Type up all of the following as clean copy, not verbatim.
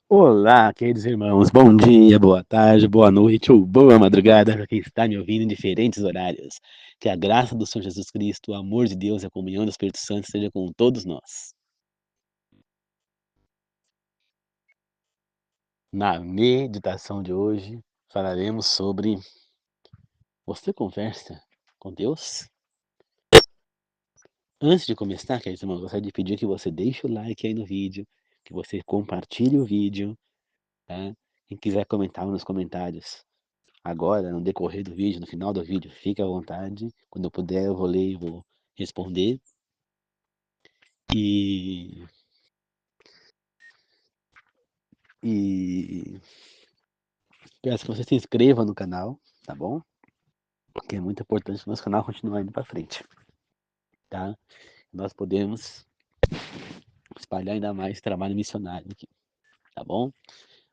Olá, queridos irmãos, bom dia, boa tarde, boa noite ou boa madrugada para quem está me ouvindo em diferentes horários. Que a graça do Senhor Jesus Cristo, o amor de Deus e a comunhão do Espírito Santo esteja com todos nós. Na meditação de hoje, falaremos sobre você conversa com Deus? Antes de começar, queridos irmãos, gostaria de pedir que você deixe o like aí no vídeo, que você compartilhe o vídeo, tá? Quem quiser comentar nos comentários. Agora, no decorrer do vídeo, no final do vídeo, fique à vontade. Quando eu puder, eu vou ler e vou responder. E, e peço que você se inscreva no canal, tá bom? Porque é muito importante que o nosso canal continue indo para frente, tá? Nós podemos espalhar ainda mais trabalho missionário aqui, tá bom?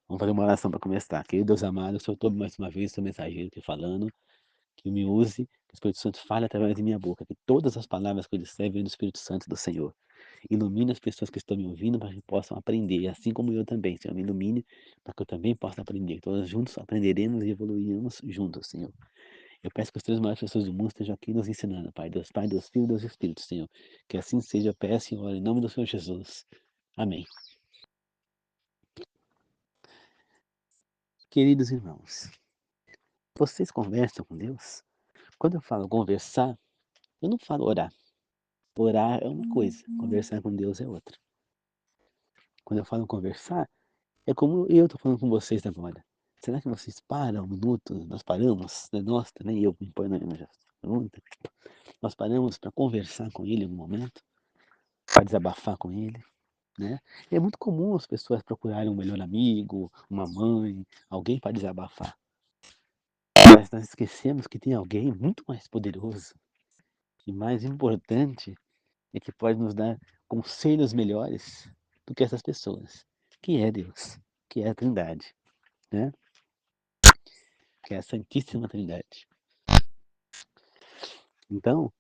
Vamos fazer uma oração para começar. Querido Deus amado, eu sou todo mais uma vez seu mensageiro aqui falando, que me use, que o Espírito Santo fale através de minha boca, que todas as palavras que eu disser venham do Espírito Santo do Senhor. Ilumine as pessoas que estão me ouvindo para que possam aprender, assim como eu também, Senhor, me ilumine para que eu também possa aprender. Todos juntos aprenderemos e evoluiremos juntos, Senhor. Eu peço que as três maiores pessoas do mundo estejam aqui nos ensinando, Pai, Deus Pai, Deus Filho e Deus Espírito, Senhor. Que assim seja, eu peço, Senhor, em nome do Senhor Jesus. Amém. Queridos irmãos, vocês conversam com Deus? Quando eu falo conversar, eu não falo orar. Orar é uma coisa, conversar com Deus é outra. Quando eu falo conversar, é como eu estou falando com vocês agora. Será que vocês param um minuto? Nós paramos, né? Nós também, eu me ponho na pergunta. Nós paramos para conversar com ele em algum momento, para desabafar com ele, né? E é muito comum as pessoas procurarem um melhor amigo, uma mãe, alguém para desabafar. Mas nós esquecemos que tem alguém muito mais poderoso e mais importante e que pode nos dar conselhos melhores do que essas pessoas, que é Deus, que é a Trindade, né? Que é a Santíssima Trindade. Então,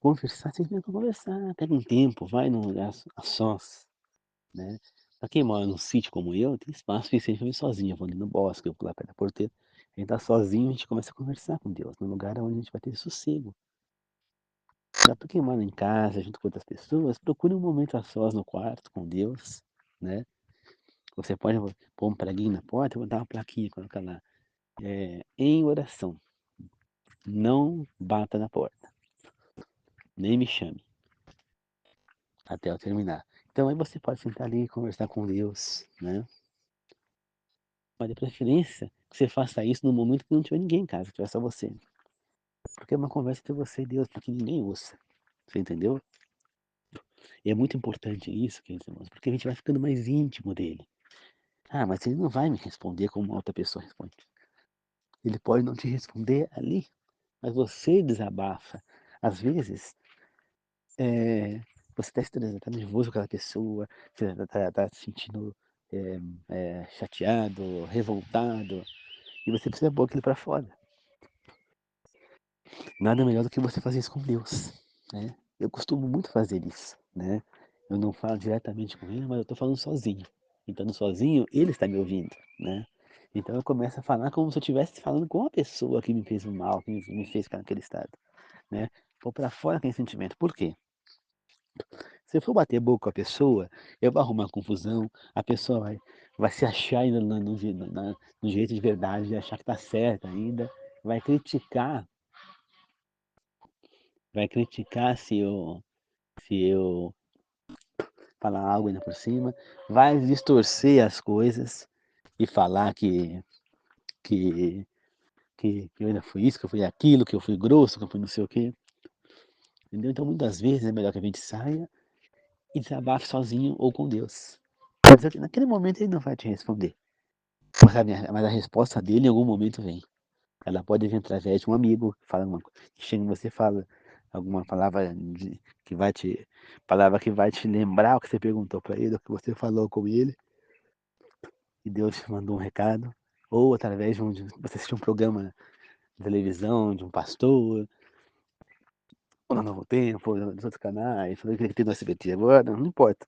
conversar sempre é conversar, pega um tempo, vai num lugar a sós, né? Pra quem mora num sítio como eu, tem espaço suficiente pra ir sozinho. Eu vou ali no bosque, eu vou lá perto da porteira. A gente tá sozinho, a gente começa a conversar com Deus, num lugar onde a gente vai ter sossego. Já pra quem mora em casa, junto com outras pessoas, procure um momento a sós no quarto com Deus, né? Você pode pôr um preguinho na porta, botar uma plaquinha, colocar lá, em oração. Não bata na porta, nem me chame até eu terminar. Então aí você pode sentar ali e conversar com Deus, né? Mas de preferência que você faça isso no momento que não tiver ninguém em casa, que tiver só você. Porque é uma conversa entre você e Deus, porque ninguém ouça. Você entendeu? E é muito importante isso, queridos irmãos, porque a gente vai ficando mais íntimo dele. Ah, mas ele não vai me responder como uma outra pessoa responde. Ele pode não te responder ali, mas você desabafa. Às vezes, você está estressado, está nervoso com aquela pessoa, você está se sentindo chateado, revoltado, e você precisa pôr aquilo para fora. Nada melhor do que você fazer isso com Deus, né? Eu costumo muito fazer isso, né? Eu não falo diretamente com ele, mas eu estou falando sozinho. Então, sozinho, ele está me ouvindo, né? Então eu começo a falar como se eu estivesse falando com uma pessoa que me fez um mal, que me fez ficar naquele estado, né? Pôr para fora aquele sentimento. Por quê? Se eu for bater boca com a pessoa, eu vou arrumar confusão, a pessoa vai se achar ainda no jeito de verdade, de achar que está certa ainda, vai criticar, vai criticar se eu falar algo ainda por cima, vai distorcer as coisas e falar que, que eu ainda fui isso, que eu fui aquilo, que eu fui grosso, que eu fui não sei o quê. Entendeu? Então, muitas vezes é melhor que a gente saia e desabafe sozinho ou com Deus. Mas naquele momento ele não vai te responder. Mas a resposta dele em algum momento vem. Ela pode vir através de um amigo, que fala que chega em você e fala alguma palavra que vai te lembrar o que você perguntou para ele, o que você falou com ele, e Deus te mandou um recado, ou através de você assistir um programa de televisão, de um pastor, ou no Novo Tempo, ou nos outros canais, falando que tem no SBT agora, não importa.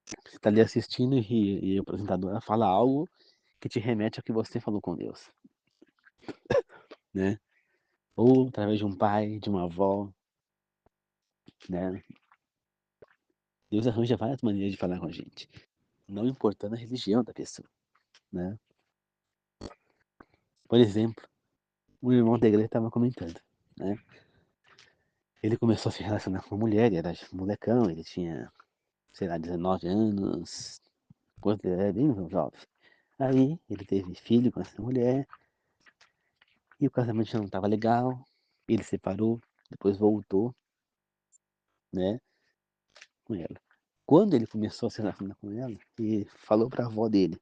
Você tá ali assistindo e o apresentador fala algo que te remete ao que você falou com Deus, né? Ou através de um pai, de uma avó, né? Deus arranja várias maneiras de falar com a gente, não importando a religião da pessoa, né? Por exemplo, o irmão da igreja estava comentando, né? Ele começou a se relacionar com uma mulher, ele era molecão, ele tinha, sei lá, 19 anos, coisa, ele era bem jovem. Aí ele teve filho com essa mulher e o casamento já não estava legal, ele separou, depois voltou, né, com ela. Quando ele começou a se relacionar com ela, e falou para a avó dele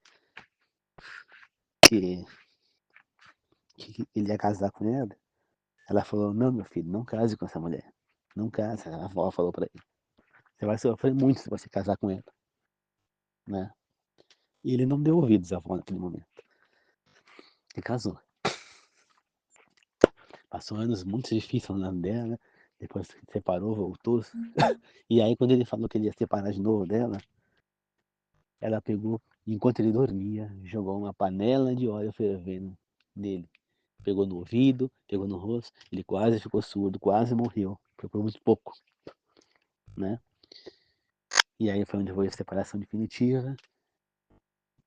que, que ele ia casar com ela falou: Não, meu filho, não case com essa mulher. Não case. A avó falou para ele: Você vai sofrer muito se você casar com ela, né? E ele não deu ouvidos à avó naquele momento. Ele casou. Passou anos muito difíceis falando dela, né? Depois se separou, voltou. E aí, quando ele falou que ele ia separar de novo dela, ela pegou, enquanto ele dormia, jogou uma panela de óleo fervendo nele. Pegou no ouvido, pegou no rosto, ele quase ficou surdo, quase morreu. Foi por muito pouco, né? E aí foi onde foi a separação definitiva.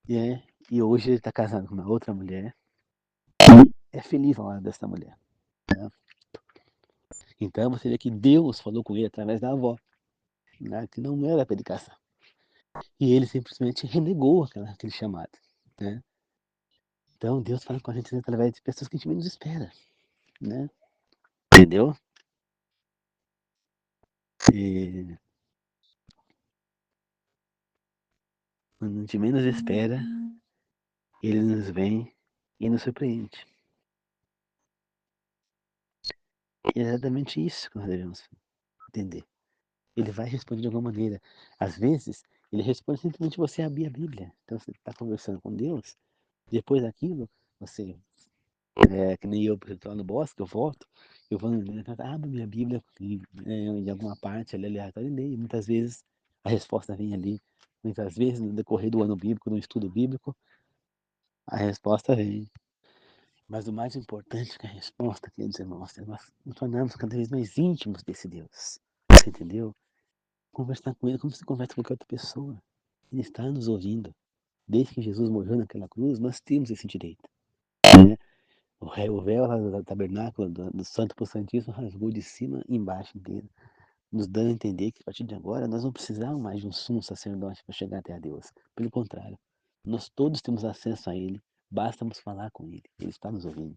E hoje ele está casado com uma outra mulher. É feliz ao lado dessa mulher, né? Então você vê que Deus falou com ele através da avó, né? Que não era para ele casar. E ele simplesmente renegou aquele chamado, né? Então Deus fala com a gente através de pessoas que a gente menos espera, né? Entendeu? E quando a gente menos espera, ele nos vem e nos surpreende. E é exatamente isso que nós devemos entender. Ele vai responder de alguma maneira. Às vezes, ele responde simplesmente você abrir a Bíblia. Então você está conversando com Deus, depois daquilo, você, que nem eu, por exemplo, lá no bosque, eu volto, eu vou, abro minha Bíblia em alguma parte ali aleatória e leio. Muitas vezes a resposta vem ali. Muitas vezes, no decorrer do ano bíblico, no estudo bíblico, a resposta vem. Mas o mais importante é que a resposta, queridos irmãos, é nós nos tornarmos cada vez mais íntimos desse Deus. Você entendeu? Conversar com ele como se conversa com qualquer outra pessoa. Ele está nos ouvindo. Desde que Jesus morreu naquela cruz, nós temos esse direito, né? O véu lá do tabernáculo, do Santo para o Santíssimo, rasgou de cima e embaixo inteiro, nos dando a entender que a partir de agora nós não precisamos mais de um sumo sacerdote para chegar até a Deus. Pelo contrário, nós todos temos acesso a Ele, basta nos falar com Ele. Ele está nos ouvindo.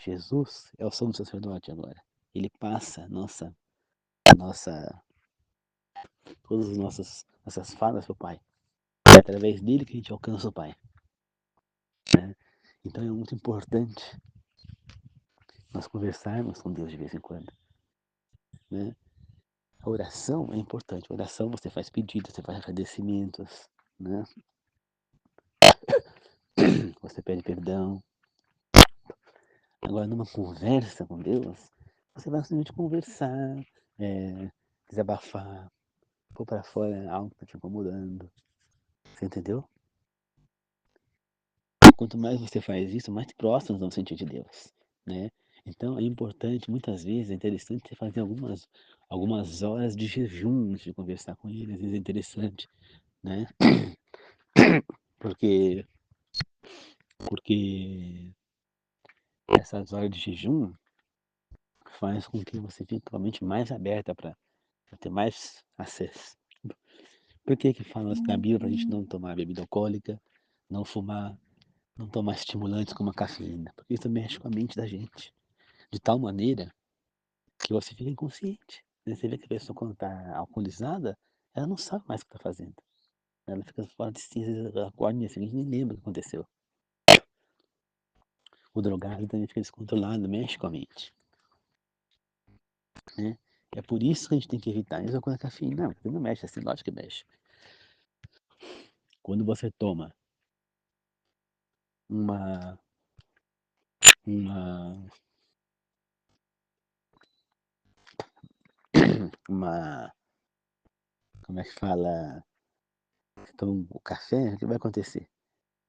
Jesus é o sumo sacerdote agora. Ele passa nossa, todas as nossas falas para o Pai. É através dele que a gente alcança o Pai, né? Então é muito importante nós conversarmos com Deus de vez em quando, né? A oração é importante. A oração você faz pedidos, você faz agradecimentos, né? Você pede perdão. Agora, numa conversa com Deus, você vai simplesmente conversar, desabafar, pôr para fora algo que está te incomodando. Você entendeu? Quanto mais você faz isso, mais próximo nós vamos sentir de Deus, né? Então é importante, muitas vezes, é interessante você fazer algumas horas de jejum antes de conversar com ele, às vezes é interessante, né? Porque, porque essas horas de jejum faz com que você fique com a mente mais aberta para ter mais acesso. Por que que fala na Bíblia para a gente não tomar bebida alcoólica, não fumar, não tomar estimulantes como a cafeína? Porque isso mexe com a mente da gente, de tal maneira que você fica inconsciente, né? Você vê que a pessoa quando está alcoolizada, ela não sabe mais o que está fazendo. Ela fica fora de si, às vezes ela acorda no dia seguinte e nem lembra o que aconteceu. O drogado também fica descontrolado, mexe com a mente, né? É por isso que a gente tem que evitar isso com a cafeína. Não, porque não mexe assim, lógico que mexe. Quando você toma uma, uma, uma, como é que fala? toma o café, o que vai acontecer?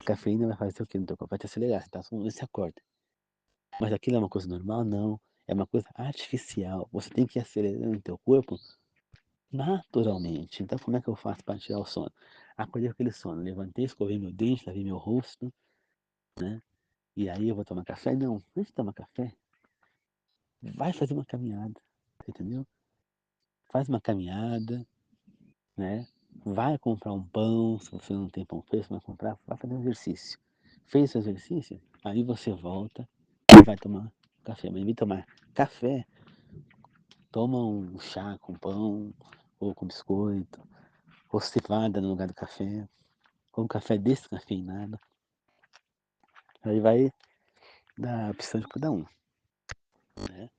A cafeína vai fazer o quê no teu corpo? Vai te acelerar, você tá tomando, você acorda. Mas aquilo é uma coisa normal? Não. É uma coisa artificial. Você tem que ir acelerando o teu corpo naturalmente. Então como é que eu faço para tirar o sono? Acordei com aquele sono, levantei, escovei meu dente, lavei meu rosto, né? E aí eu vou tomar café? Não, antes de tomar café, vai fazer uma caminhada, entendeu? Faz uma caminhada, né? Vai comprar um pão, se você não tem pão fresco, vai comprar, vai fazer um exercício. Fez o exercício, aí você volta e vai tomar café. Mas em vez de tomar café, toma um chá com pão, ou com biscoito, ou cevada no lugar do café, ou um café descafeinado. Aí vai dar opção de cada um, né?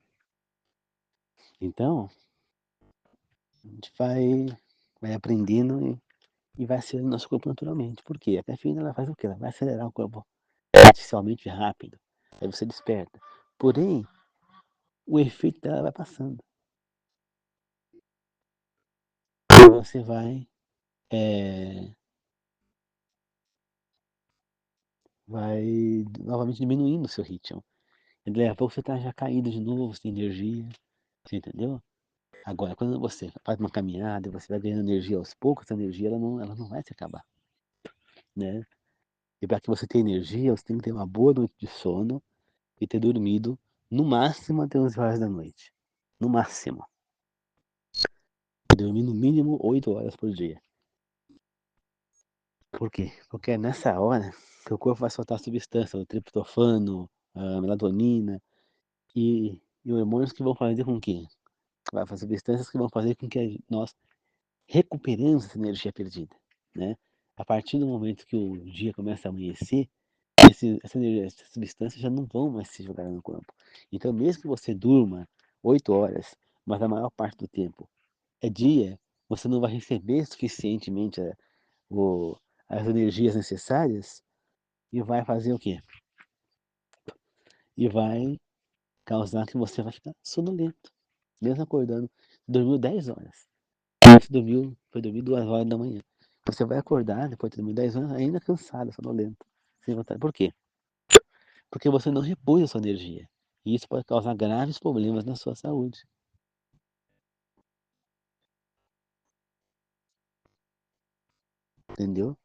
Então, a gente vai aprendendo e vai acelerando nosso corpo naturalmente. Por quê? A cafeína ela faz o quê? Ela vai acelerar o corpo artificialmente rápido. Aí você desperta. Porém, o efeito dela vai passando. E você vai novamente diminuindo o seu ritmo. E daí a pouco você está já caído de novo, sem energia. Você entendeu? Agora, quando você faz uma caminhada e você vai ganhando energia aos poucos, essa energia ela não vai se acabar, né? E para que você tenha energia, você tem que ter uma boa noite de sono e ter dormido no máximo até 11 horas da noite. No máximo. Dormir no mínimo 8 horas por dia. Por quê? Porque é nessa hora que o corpo vai soltar substância, o triptofano, a melatonina e hormônios que vão fazer com que, vai fazer substâncias que vão fazer com que nós recuperemos essa energia perdida, né? A partir do momento que o dia começa a amanhecer, essas substâncias já não vão mais se jogar no corpo. Então, mesmo que você durma 8 horas, mas a maior parte do tempo é dia, você não vai receber suficientemente o, as energias necessárias e vai fazer o quê? E vai causar que você vai ficar sonolento, mesmo acordando. Dormiu 10 horas, você foi dormir 2 horas da manhã. Você vai acordar depois de dormir 10 horas ainda cansado, sonolento, sem vontade. Por quê? Porque você não repôs a sua energia. E isso pode causar graves problemas na sua saúde. Entendeu?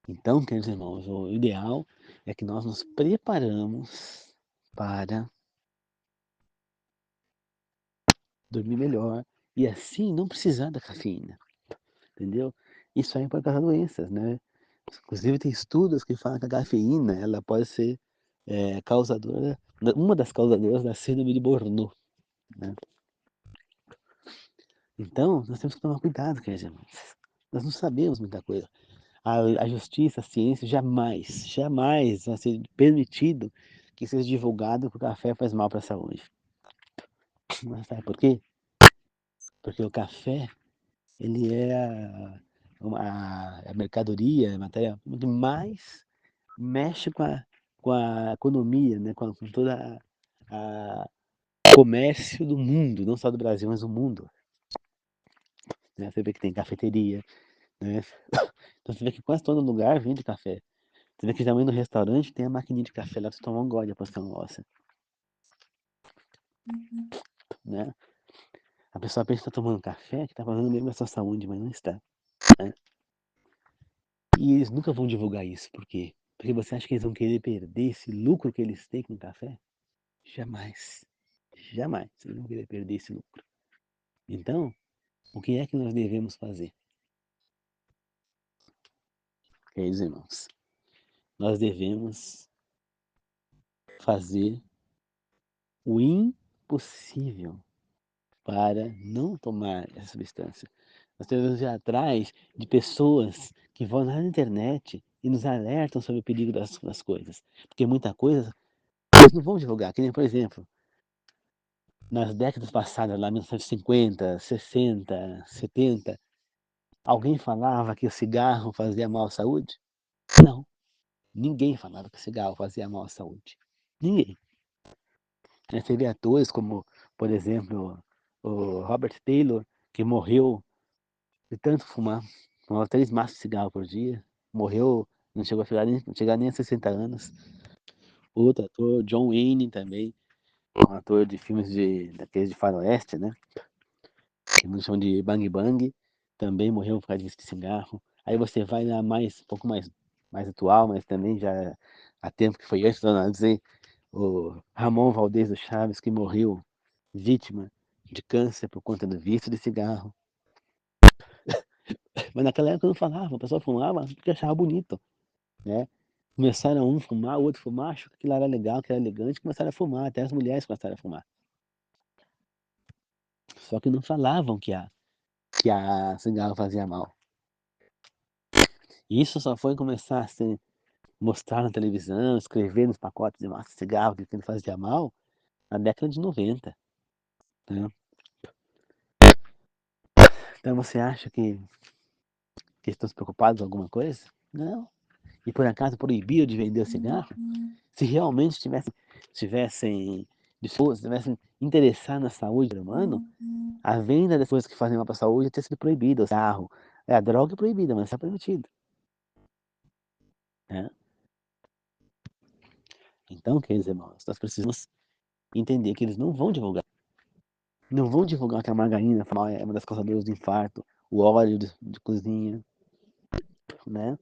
Então, queridos irmãos, o ideal é que nós nos preparamos para dormir melhor e assim não precisar da cafeína, entendeu? Isso aí pode causar doenças, né? Inclusive tem estudos que falam que a cafeína ela pode ser causadora, uma das causadoras da síndrome de Burnout, né? Então, nós temos que tomar cuidado, queridos irmãos. Nós não sabemos muita coisa. A justiça, a ciência jamais, jamais vai ser permitido que seja divulgado que o café faz mal para a saúde. Mas sabe por quê? Porque o café, ele é a mercadoria, a matéria que mais mexe com a economia, né? Com toda a comércio do mundo, não só do Brasil, mas do mundo. Né? Você vê que tem cafeteria, né? Então você vê que quase todo lugar vende café. Você vê que também no restaurante tem a maquininha de café lá pra você tomar um gole depois que almoça, né? A pessoa pensa que tá tomando café, que tá fazendo bem pra sua saúde, mas não está, né? E eles nunca vão divulgar isso, por quê? Porque você acha que eles vão querer perder esse lucro que eles têm com o café? Jamais. Jamais eles vão querer perder esse lucro. Então, o que é que nós devemos fazer? Queridos irmãos, nós devemos fazer o impossível para não tomar essa substância. Nós devemos ir atrás de pessoas que vão na internet e nos alertam sobre o perigo das coisas. Porque muita coisa eles não vão divulgar. Que nem, por exemplo, nas décadas passadas, lá 1950, 60, 70, alguém falava que o cigarro fazia mal à saúde? Não. Ninguém falava que o cigarro fazia mal à saúde. Ninguém. Você vê atores como, por exemplo, o Robert Taylor, que morreu de tanto fumar. Fumava 3 maços de cigarro por dia. Morreu, não chegar nem a 60 anos. Outro ator, John Wayne também, um ator de filmes daqueles de faroeste, né? Que não chamam de Bang Bang, também morreu por causa de cigarro. Aí você vai lá um pouco mais atual, mas também já há tempo que foi antes, vamos dizer, o Ramon Valdez do Chaves, que morreu vítima de câncer por conta do vício de cigarro. Mas naquela época não falava, o pessoal fumava porque achava bonito, né? Começaram um a fumar, o outro a fumar, achou que aquilo era legal, que era elegante, começaram a fumar, até as mulheres começaram a fumar. Só que não falavam que a cigarro fazia mal. Isso só foi começar a ser mostrado na televisão, escrever nos pacotes de massa de cigarro que ele fazia mal na década de 90. Né? Então você acha que estão se preocupados com alguma coisa? Não. E por acaso proibiram de vender o cigarro? Se realmente tivessem pessoas tivessem interessadas na saúde do humano, a venda das coisas que fazem mal para a saúde teria sido proibida. O cigarro, a droga é proibida, mas está permitido. Né? Então, queridos irmãos, nós precisamos entender que eles não vão divulgar. Não vão divulgar que a margarina é uma das causadoras do infarto, o óleo de cozinha, né?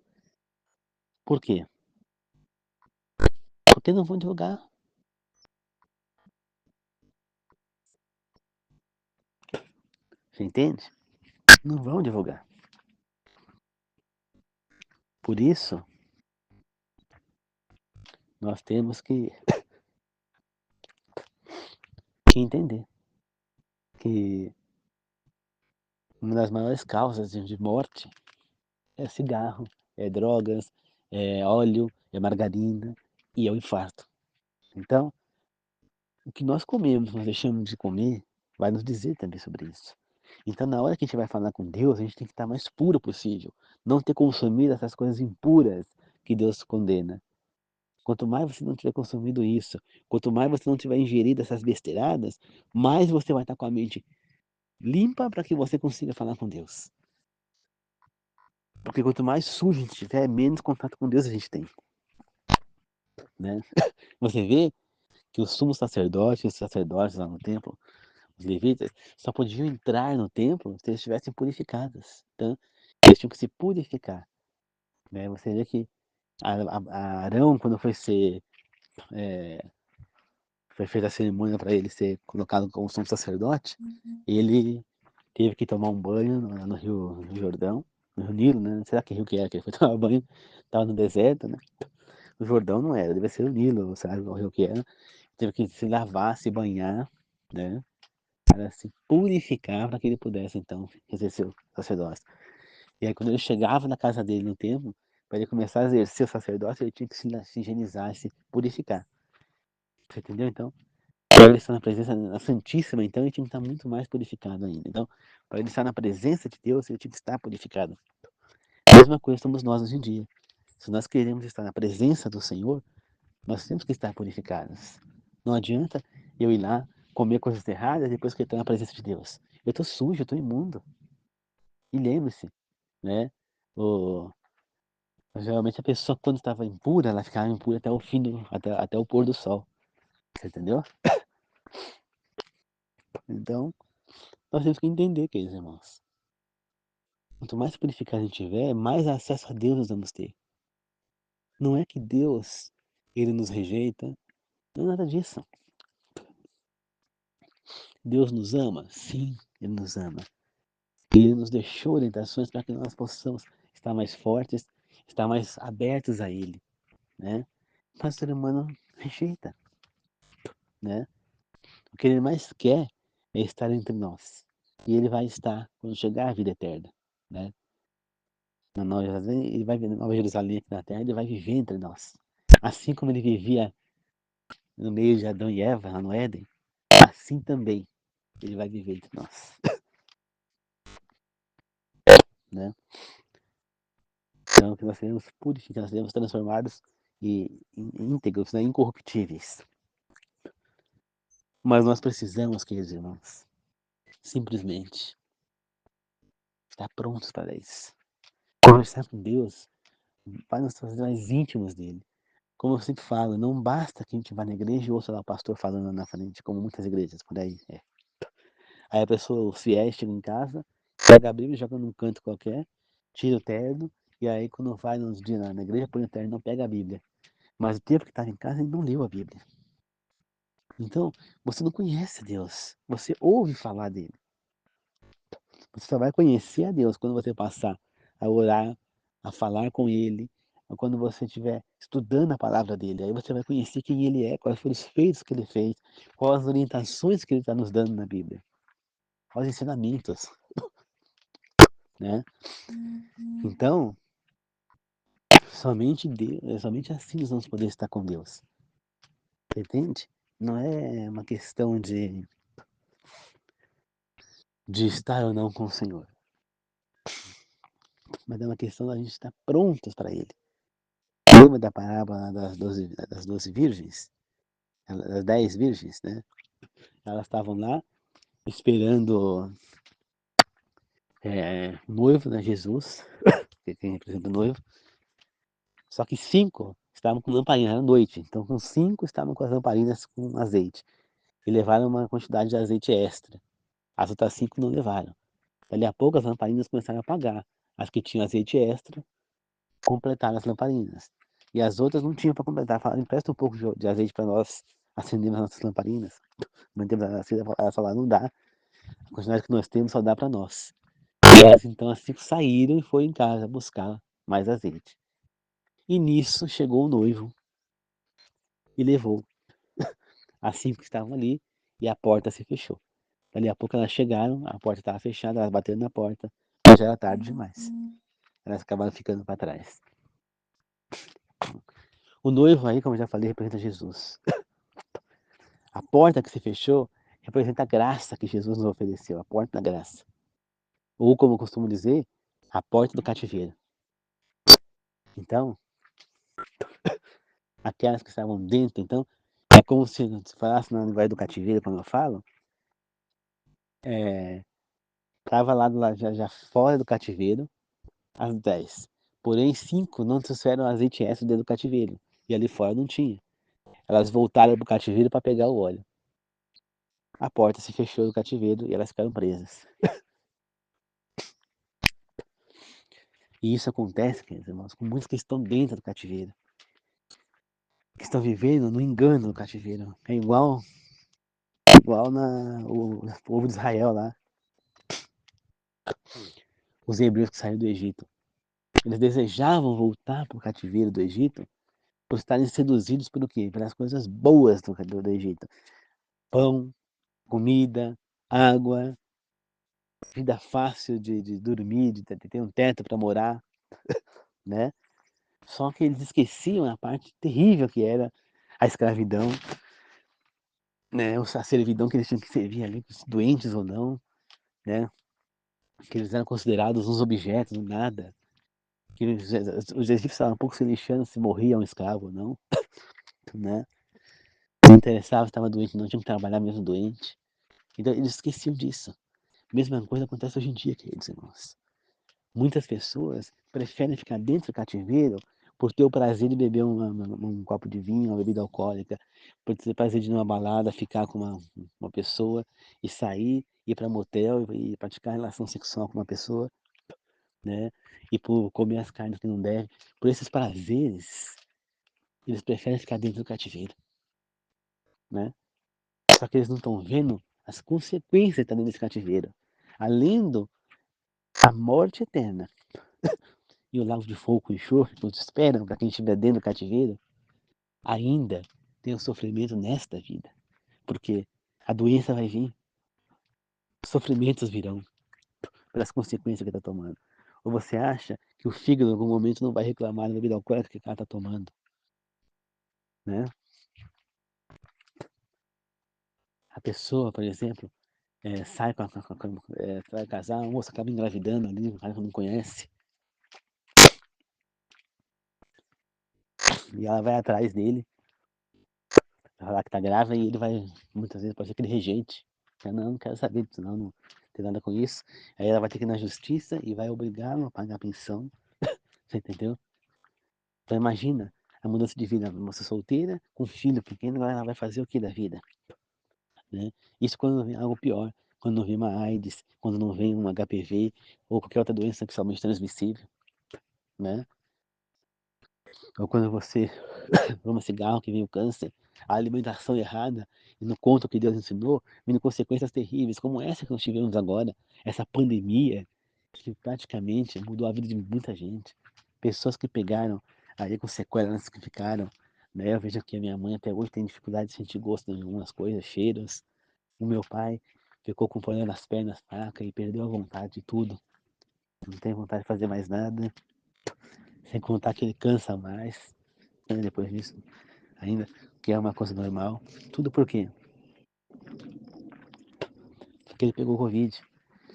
Por quê? Porque não vão divulgar. Você entende? Não vão divulgar. Por isso, nós temos que entender que uma das maiores causas de morte é cigarro, é drogas, é óleo, é margarina e é o infarto. Então, o que nós comemos, nós deixamos de comer, vai nos dizer também sobre isso. Então, na hora que a gente vai falar com Deus, a gente tem que estar mais puro possível. Não ter consumido essas coisas impuras que Deus condena. Quanto mais você não tiver consumido isso, quanto mais você não tiver ingerido essas besteiradas, mais você vai estar com a mente limpa para que você consiga falar com Deus. Porque quanto mais sujo a gente tiver, menos contato com Deus a gente tem. Né? Você vê que os sacerdotes lá no templo, os levitas, só podiam entrar no templo se eles estivessem purificados. Então, eles tinham que se purificar. Né? Você vê que Arão, quando foi feita a cerimônia para ele ser colocado como sumo sacerdote, ele teve que tomar um banho no Rio Jordão, no Rio Nilo, né? Será que rio que é que ele foi tomar banho? Estava no deserto, né? O Jordão não era, deve ser o Nilo, sabe? O rio que era. Teve que se lavar, se banhar, né? Para se purificar para que ele pudesse então exercer o sacerdócio. E aí quando ele chegava na casa dele no templo, para ele começar a exercer o sacerdócio, ele tinha que se higienizar, se purificar. Você entendeu então? Para ele estar na presença da Santíssima, então ele tinha que estar muito mais purificado ainda. Então, para ele estar na presença de Deus, ele tinha que estar purificado. A mesma coisa somos nós hoje em dia. Se nós queremos estar na presença do Senhor, nós temos que estar purificados. Não adianta eu ir lá comer coisas erradas depois que eu estou na presença de Deus. Eu estou sujo, eu estou imundo. E lembre-se, né? O, geralmente a pessoa quando estava impura, ela ficava impura até o fim até o pôr do sol. Você entendeu? Então, nós temos que entender, queridos irmãos. Quanto mais purificado a gente tiver, mais acesso a Deus nós vamos ter. Não é que Deus, ele nos rejeita, não é nada disso. Deus nos ama? Sim, ele nos ama. Ele nos deixou orientações para que nós possamos estar mais fortes, estar mais abertos a Ele, né? Mas o ser humano rejeita, né? O que ele mais quer é estar entre nós. E ele vai estar quando chegar a vida eterna, né? Na Nova Jerusalém, ele vai na Nova Jerusalém aqui na Terra, ele vai viver entre nós. Assim como ele vivia no meio de Adão e Eva, lá no Éden, assim também ele vai viver entre nós, né? Então, que nós seremos purificados, nós seremos transformados e íntegros, né? Incorruptíveis. Mas nós precisamos, queridos irmãos, simplesmente estar prontos para isso. Conversar com Deus vai nos trazer mais íntimos dele. Como eu sempre falo, não basta que a gente vá na igreja e ouça lá o pastor falando na frente, como muitas igrejas por aí. Aí a pessoa, os fiéis, chega em casa, pega a Bíblia, joga num canto qualquer, tira o terno, e aí quando vai nos dias na igreja, põe o terno e não pega a Bíblia. Mas o tempo que estava em casa, ele não leu a Bíblia. Então, você não conhece Deus, você ouve falar dele. Você só vai conhecer a Deus quando você passar a orar, a falar com ele, quando você estiver estudando a palavra dele. Aí você vai conhecer quem ele é, quais foram os feitos que ele fez, quais as orientações que ele está nos dando na Bíblia, quais os ensinamentos, né? Então, somente Deus, somente assim nós vamos poder estar com Deus. Entende? Não é uma questão de estar ou não com o Senhor, mas é uma questão da gente estar prontos para ele. Lembra da parábola das 12 virgens? Das 10 virgens, né? Elas estavam lá esperando o noivo, né, Jesus, que representa o noivo. Só que 5 estavam com lamparina, era noite. Então, com 5 estavam com as lamparinas com azeite. E levaram uma quantidade de azeite extra. As outras 5 não levaram. Dali a pouco as lamparinas começaram a apagar. As que tinham azeite extra completaram as lamparinas. E as outras não tinham para completar. Falaram, empresta um pouco de azeite para nós acendermos as nossas lamparinas. Mantemos acesa. Elas falaram, não dá. A quantidade que nós temos só dá para nós. E elas então assim saíram e foram em casa buscar mais azeite. E nisso chegou o noivo e levou as 5 que estavam ali e a porta se fechou. Dali a pouco elas chegaram, a porta estava fechada, elas bateram na porta, mas já era tarde demais. Elas acabaram ficando para trás. O noivo aí, como eu já falei, representa Jesus. A porta que se fechou representa a graça que Jesus nos ofereceu, a porta da graça. Ou, como eu costumo dizer, a porta do cativeiro. Então, aquelas que estavam dentro, então, é como se falasse na linguagem do cativeiro, quando eu falo, estava lá já fora do cativeiro, as 10. Porém, 5 não trouxeram azeite extra dentro do cativeiro, e ali fora não tinha. Elas voltaram para o cativeiro para pegar o óleo. A porta se fechou do cativeiro e elas ficaram presas. E isso acontece, queridos irmãos, com muitos que estão dentro do cativeiro, que estão vivendo no engano do cativeiro. É igual o povo de Israel lá, os hebreus que saíram do Egito. Eles desejavam voltar para o cativeiro do Egito por estarem seduzidos por o quê? Pelas coisas boas do Egito. Pão, comida, água, vida fácil de dormir, de ter um teto para morar, né? Só que eles esqueciam a parte terrível que era a escravidão, né? A servidão que eles tinham que servir ali, doentes ou não, né? Que eles eram considerados uns objetos, nada. Que os egípcios estavam um pouco se lixando se morria um escravo ou não, né? Não interessava se estava doente, não tinha que trabalhar mesmo doente. Então eles esqueciam disso. Mesma coisa acontece hoje em dia, queridos irmãos. Muitas pessoas preferem ficar dentro do cativeiro por ter o prazer de beber um copo de vinho, uma bebida alcoólica, por ter o prazer de ir numa balada, ficar com uma pessoa e sair, ir para motel e praticar relação sexual com uma pessoa, né? E por comer as carnes que não deve. Por esses prazeres, eles preferem ficar dentro do cativeiro, né? Só que eles não estão vendo as consequências de estar dentro desse cativeiro. Além da morte eterna e o lago de fogo e enxofre que nos esperam para quem estiver dentro do cativeiro, ainda tem o sofrimento nesta vida. Porque a doença vai vir, os sofrimentos virão pelas consequências que está tomando. Ou você acha que o fígado em algum momento não vai reclamar da bebida alcoólica que o cara está tomando, né? A pessoa, por exemplo, sai vai casar, a moça acaba engravidando ali, um cara que não conhece, e ela vai atrás dele, vai falar que tá grávida, e ele vai, muitas vezes, pode ser aquele regente. Eu não quero saber disso, não. tem nada com isso. Aí ela vai ter que ir na justiça e vai obrigá-lo a pagar a pensão, você entendeu? Então imagina a mudança de vida, uma moça solteira, com um filho pequeno, agora ela vai fazer o que da vida, né? Isso quando não vem algo pior, quando não vem uma AIDS, quando não vem um HPV ou qualquer outra doença sexualmente transmissível, né? Ou quando você fuma cigarro que vem o câncer, a alimentação errada, e não conta o que Deus ensinou, vindo consequências terríveis, como essa que nós tivemos agora, essa pandemia, que praticamente mudou a vida de muita gente. Pessoas que pegaram aí com sequelas que ficaram, né? Eu vejo que a minha mãe até hoje tem dificuldade de sentir gosto em algumas coisas, cheiros. O meu pai ficou com problema nas pernas fracas e perdeu a vontade de tudo. Não tem vontade de fazer mais nada, sem contar que ele cansa mais, né, depois disso ainda, que é uma coisa normal. Tudo por quê? Porque ele pegou Covid,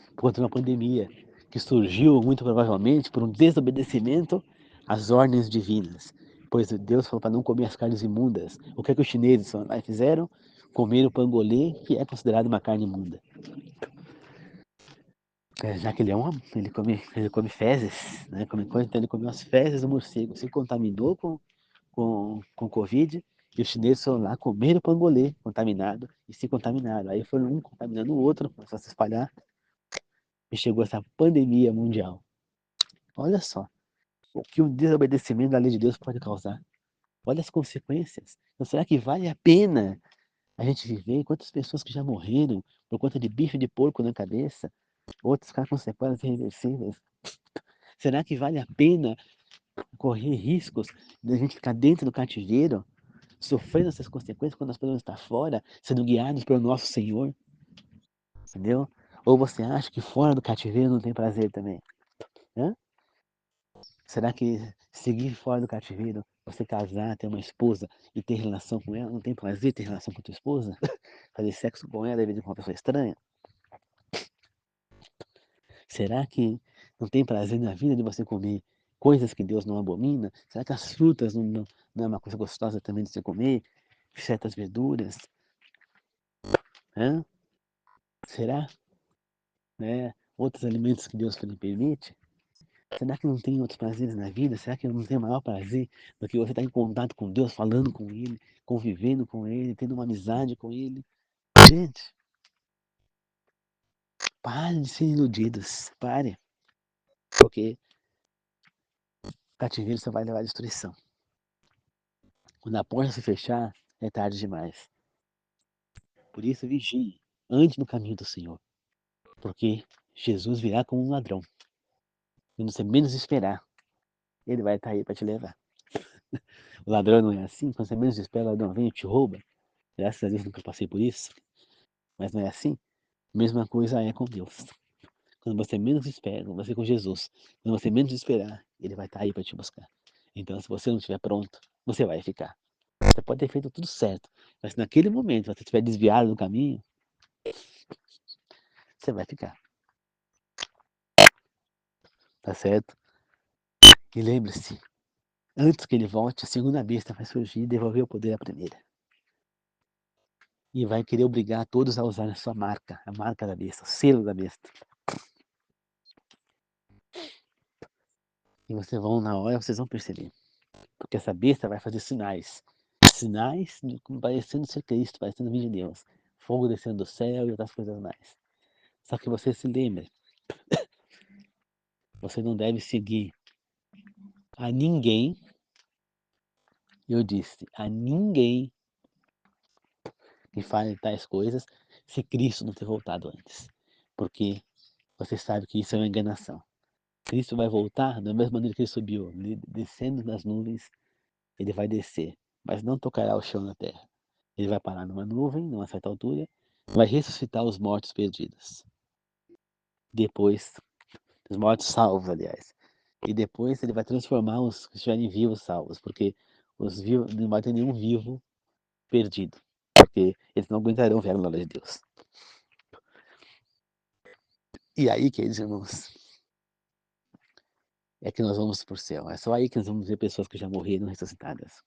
por conta de uma pandemia que surgiu muito provavelmente por um desobedecimento às ordens divinas. Pois Deus falou para não comer as carnes imundas. O que é que os chineses lá fizeram? Comer o pangolê, que é considerado uma carne imunda. Já que ele é um, ele come fezes, né? Come coisa, então ele comeu as fezes do morcego, se contaminou com Covid, e os chineses foram lá comer o pangolê contaminado e se contaminaram. Aí foram um contaminando o outro, começou a se espalhar e chegou essa pandemia mundial. Olha só o que o desobedecimento da lei de Deus pode causar. Olha as consequências. Então, será que vale a pena a gente viver? Quantas pessoas que já morreram por conta de bife de porco na cabeça? Outros ficaram com sequelas irreversíveis. Será que vale a pena correr riscos de a gente ficar dentro do cativeiro, sofrendo essas consequências quando nós podemos estar fora, sendo guiados pelo nosso Senhor? Entendeu? Ou você acha que fora do cativeiro não tem prazer também? Hã? Será que seguir fora do cativeiro, você casar, ter uma esposa e ter relação com ela, não tem prazer ter relação com tua esposa? Fazer sexo com ela, de com uma pessoa estranha? Será que não tem prazer na vida de você comer coisas que Deus não abomina? Será que as frutas não é uma coisa gostosa também de você comer? Certas verduras? Hã? Será? Né? Outros alimentos que Deus lhe permite? Será que não tem outros prazeres na vida? Será que não tem maior prazer do que você estar em contato com Deus, falando com Ele, convivendo com Ele, tendo uma amizade com Ele? Gente, pare de ser iludidos, pare, porque cativeiro só vai levar à destruição. Quando a porta se fechar, é tarde demais. Por isso, vigie, ande no caminho do Senhor, porque Jesus virá como um ladrão. Quando você menos esperar, Ele vai estar aí para te levar. O ladrão não é assim? Quando você menos espera, o ladrão vem e te rouba. Graças a Deus nunca passei por isso, mas não é assim? Mesma coisa é com Deus. Quando você menos espera, você com Jesus, quando você menos esperar, Ele vai estar aí para te buscar. Então, se você não estiver pronto, você vai ficar. Você pode ter feito tudo certo, mas se naquele momento você estiver desviado do caminho, você vai ficar, tá certo? E lembre-se, antes que ele volte, a segunda besta vai surgir e devolver o poder à primeira. E vai querer obrigar todos a usar a sua marca, a marca da besta, o selo da besta. E vocês vão, na hora, vocês vão perceber. Porque essa besta vai fazer sinais. Sinais parecendo ser Cristo, parecendo vir de Deus. Fogo descendo do céu e outras coisas mais. Só que você se lembre, você não deve seguir a ninguém, eu disse, a ninguém que fale tais coisas se Cristo não ter voltado antes. Porque você sabe que isso é uma enganação. Cristo vai voltar da mesma maneira que ele subiu, descendo das nuvens, ele vai descer, mas não tocará o chão na terra. Ele vai parar numa nuvem, numa certa altura, vai ressuscitar os mortos perdidos. Depois, os mortos salvos, aliás. E depois ele vai transformar os que estiverem vivos salvos, porque os vivos, não vai ter nenhum vivo perdido, porque eles não aguentarão ver a glória de Deus. E aí, queridos irmãos, é que nós vamos para o céu. É só aí que nós vamos ver pessoas que já morreram ressuscitadas.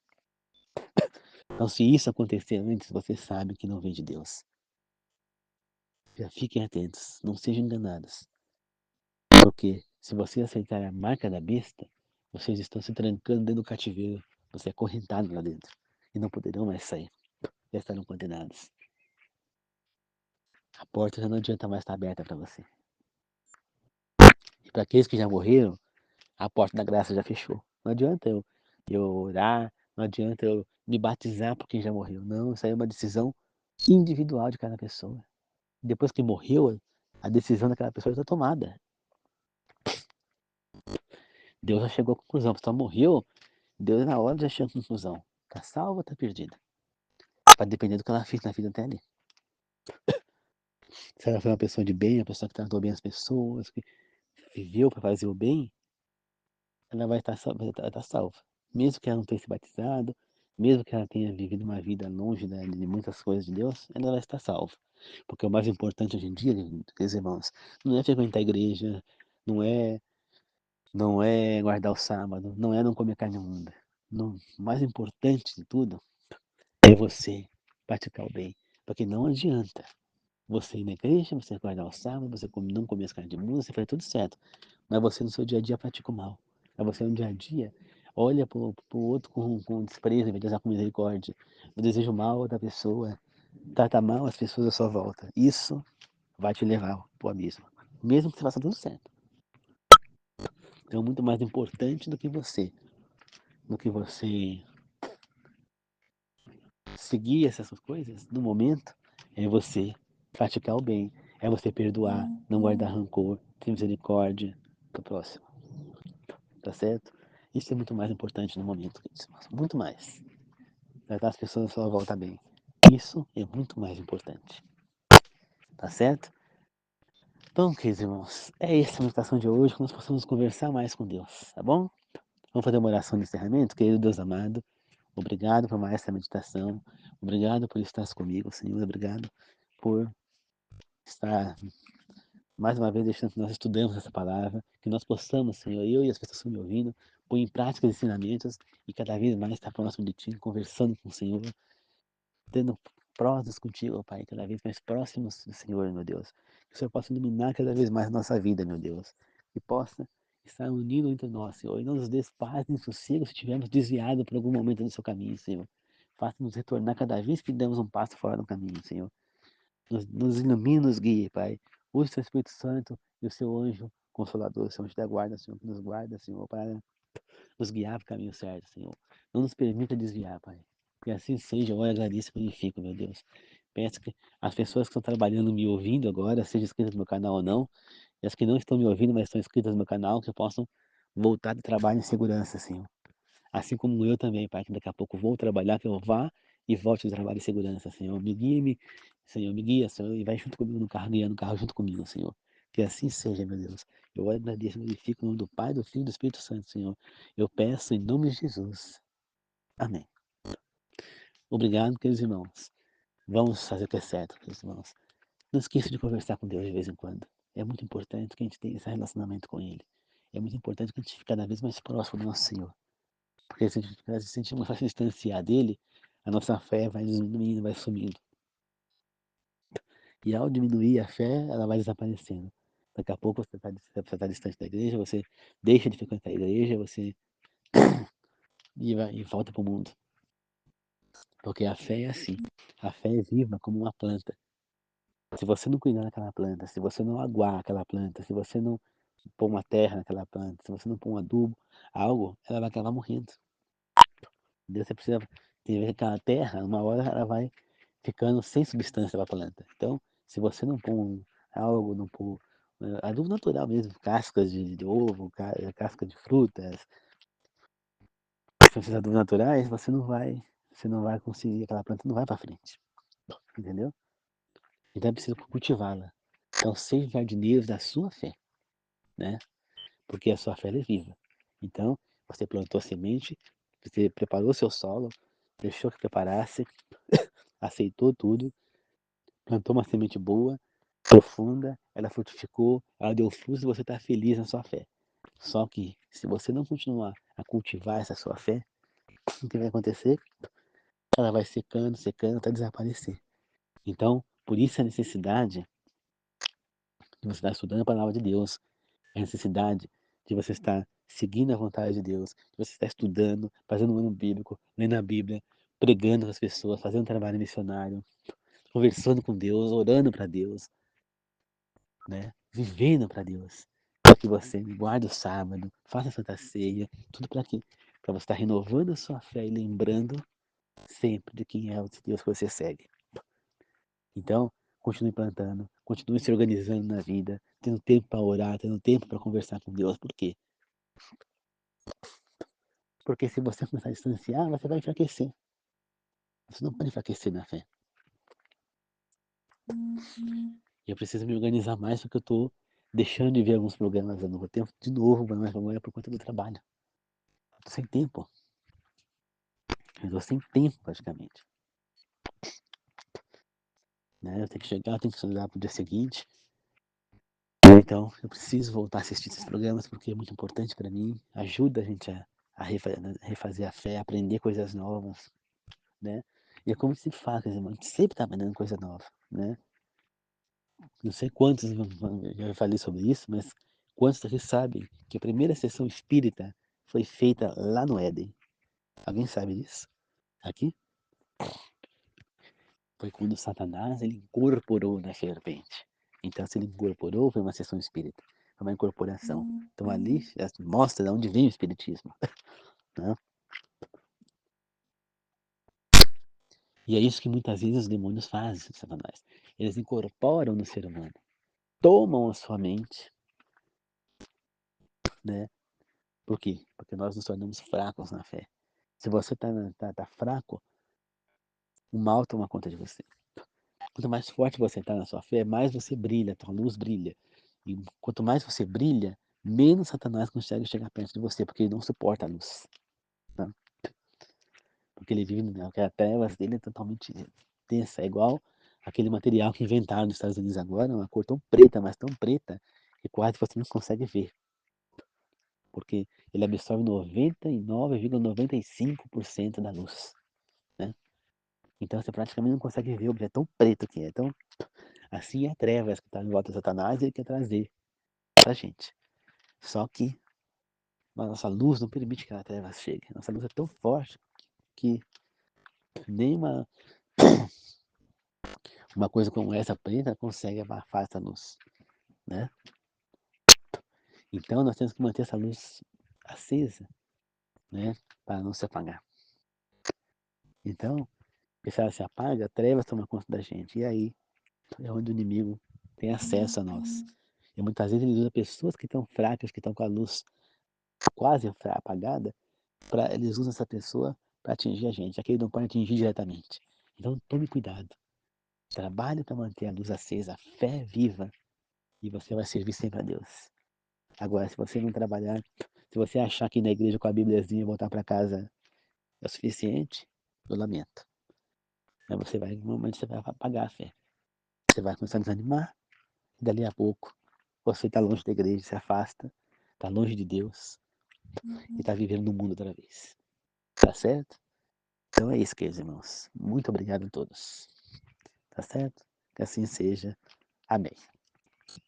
Então, se isso acontecer antes, você sabe que não vem de Deus. Já fiquem atentos, não sejam enganados. Porque se vocês aceitarem a marca da besta, vocês estão se trancando dentro do cativeiro. Você é acorrentado lá dentro. E não poderão mais sair. Já estarão condenados. A porta já não adianta mais estar aberta para você. E para aqueles que já morreram, a porta da graça já fechou. Não adianta eu orar, não adianta eu me batizar por quem já morreu. Não, isso aí é uma decisão individual de cada pessoa. Depois que morreu, a decisão daquela pessoa está tomada. Deus já chegou à conclusão. Se ela morreu, Deus na hora já chegou à conclusão. Está salva ou está perdida? Vai depender do que ela fez na vida até ali. Se ela foi uma pessoa de bem, uma pessoa que tratou bem as pessoas, que viveu para fazer o bem, ela vai estar salva. Mesmo que ela não tenha se batizado, mesmo que ela tenha vivido uma vida longe, né, de muitas coisas de Deus, ela vai estar salva. Porque o mais importante hoje em dia, queridos irmãos, não é frequentar a igreja, não é, não é guardar o sábado, não é não comer carne imunda. Não, o mais importante de tudo é você praticar o bem. Porque não adianta você ir na igreja, você guardar o sábado, você não comer as carnes de imunda, você faz tudo certo. Mas você no seu dia a dia pratica o mal. Mas você no dia a dia olha pro outro com desprezo, em vez de usar com misericórdia. O desejo mal da pessoa, trata mal as pessoas à sua volta. Isso vai te levar pro abismo. Mesmo que você faça tudo certo. Então é muito mais importante do que você seguir essas coisas no momento, é você praticar o bem, é você perdoar, não guardar rancor, ter misericórdia do próximo, tá certo? Isso é muito mais importante no momento, muito mais. Tratar as pessoas à sua volta bem. Isso é muito mais importante, tá certo? Então, queridos irmãos, é essa a meditação de hoje, que nós possamos conversar mais com Deus, tá bom? Vamos fazer uma oração de encerramento, querido Deus amado. Obrigado por mais essa meditação. Obrigado por estar comigo, Senhor. Obrigado por estar mais uma vez deixando que nós estudemos essa palavra, que nós possamos, Senhor, eu e as pessoas que estão me ouvindo, pôr em prática os ensinamentos e cada vez mais estar próximo de Ti, conversando com o Senhor, tendo prosas contigo, ó Pai, cada vez mais próximos do Senhor, meu Deus. Que o Senhor possa iluminar cada vez mais a nossa vida, meu Deus. Que possa estar unido entre nós, Senhor, e não nos dê paz nem sossego se estivermos desviados por algum momento do seu caminho, Senhor. Faça-nos retornar cada vez que damos um passo fora do caminho, Senhor. Nos ilumine, nos guie, Pai. Use o seu Espírito Santo e o seu anjo consolador, o seu anjo da guarda, Senhor, que nos guarda, Senhor, para nos guiar para o caminho certo, Senhor. Não nos permita desviar, Pai. Que assim seja, eu agradeço e magnifico, meu Deus. Peço que as pessoas que estão trabalhando me ouvindo agora, seja inscritas no meu canal ou não, e as que não estão me ouvindo, mas estão inscritas no meu canal, que possam voltar do trabalho em segurança, Senhor. Assim como eu também, Pai, que daqui a pouco vou trabalhar, que eu vá e volte do trabalho em segurança, Senhor. Senhor, me guia, Senhor, e vai junto comigo no carro, guiando o carro junto comigo, Senhor. Que assim seja, meu Deus. Eu agradeço e glorifico o nome do Pai, do Filho e do Espírito Santo, Senhor. Eu peço em nome de Jesus. Amém. Obrigado, queridos irmãos. Vamos fazer o que é certo, queridos irmãos. Não esqueça de conversar com Deus de vez em quando. É muito importante que a gente tenha esse relacionamento com Ele. É muito importante que a gente fique cada vez mais próximo do nosso Senhor. Porque se a gente começar a se distanciar dele, a nossa fé vai diminuindo, vai sumindo. E ao diminuir a fé, ela vai desaparecendo. Daqui a pouco você tá distante da igreja, você deixa de frequentar a igreja, você e volta para o mundo. Porque a fé é assim. A fé é viva como uma planta. Se você não cuidar daquela planta, se você não aguar aquela planta, se você não pôr uma terra naquela planta, se você não pôr um adubo, algo, ela vai acabar morrendo. Entendeu? Você precisa ter aquela terra, uma hora ela vai ficando sem substância para a planta. Então, se você não pôr algo, não pôr adubo natural mesmo, cascas de ovo, casca de frutas, esses adubos naturais, você não vai conseguir, aquela planta não vai para frente, entendeu? Então é preciso cultivá-la. Então, seja jardineiro da sua fé, né? Porque a sua fé é viva. Então, você plantou a semente, você preparou seu solo, deixou que preparasse, aceitou tudo, plantou uma semente boa, profunda, ela frutificou, ela deu frutos e você está feliz na sua fé. Só que, se você não continuar a cultivar essa sua fé, o que vai acontecer? Ela vai secando, secando, até desaparecer. Então, por isso a necessidade de você estar estudando a palavra de Deus, a necessidade de você estar seguindo a vontade de Deus, de você estar estudando, fazendo um ano bíblico, lendo a Bíblia, pregando às pessoas, fazendo um trabalho missionário, conversando com Deus, orando para Deus, né? Vivendo para Deus. Para que você guarde o sábado, faça a Santa Ceia, tudo para quê? Para você estar renovando a sua fé e lembrando sempre de quem é o Deus que você segue. Então, continue plantando, continue se organizando na vida, tendo tempo para orar, tendo tempo para conversar com Deus. Por quê? Porque se você começar a distanciar, você vai enfraquecer. Você não pode enfraquecer na fé. E eu preciso me organizar mais porque eu estou deixando de ver alguns programas no novo tempo de novo, mas agora é por conta do trabalho. Tô sem tempo. Eu tô sem tempo praticamente. Né? Eu tenho que chegar, eu tenho que estudar pro dia seguinte. Então, eu preciso voltar a assistir esses programas porque é muito importante para mim. Ajuda a gente a refazer a fé, a aprender coisas novas, né? E é como se fala, irmão, a gente sempre tá aprendendo coisa nova, né? Não sei quantos já falei sobre isso, mas quantos daqui sabem que a primeira sessão espírita foi feita lá no Éden? Alguém sabe disso? Aqui? Foi quando Satanás ele incorporou na serpente. Então, se ele incorporou, foi uma sessão espírita, foi uma incorporação. Então, ali já mostra de onde vem o espiritismo. Né? E é isso que muitas vezes os demônios fazem, Satanás. Eles incorporam no ser humano, tomam a sua mente, né? Por quê? Porque nós nos tornamos fracos na fé. Se você tá fraco, o mal toma conta de você. Quanto mais forte você está na sua fé, mais você brilha, a tua luz brilha. E quanto mais você brilha, menos Satanás consegue chegar perto de você, porque ele não suporta a luz. Tá? Porque ele vive, a trevas dele é totalmente densa. É igual aquele material que inventaram nos Estados Unidos agora, uma cor tão preta, mas tão preta, que quase você não consegue ver. Porque ele absorve 99,95% da luz. Né? Então você praticamente não consegue ver o objeto tão preto que é. Então, assim é a trevas que está em volta de Satanás e ele quer trazer pra gente. Só que a nossa luz não permite que a trevas chegue. Nossa luz é tão forte que nem uma coisa como essa preta consegue abafar essa luz, né? Então nós temos que manter essa luz acesa, né? Para não se apagar. Então, se ela se apaga, a trevas toma conta da gente. E aí é onde o inimigo tem acesso a nós. E muitas vezes ele usa pessoas que estão fracas, que estão com a luz quase apagada, eles usam essa pessoa para atingir a gente, já que ele não pode atingir diretamente. Então tome cuidado. Trabalhe para manter a luz acesa, a fé viva, e você vai servir sempre a Deus. Agora, se você não trabalhar, se você achar que ir na igreja com a Bíbliazinha e voltar para casa é o suficiente, eu lamento. Mas você vai, no momento você vai apagar a fé. Você vai começar a desanimar, e dali a pouco você está longe da igreja, se afasta, está longe de Deus e está vivendo no mundo outra vez. Tá certo? Então é isso, queridos irmãos. Muito obrigado a todos. Tá certo? Que assim seja. Amém.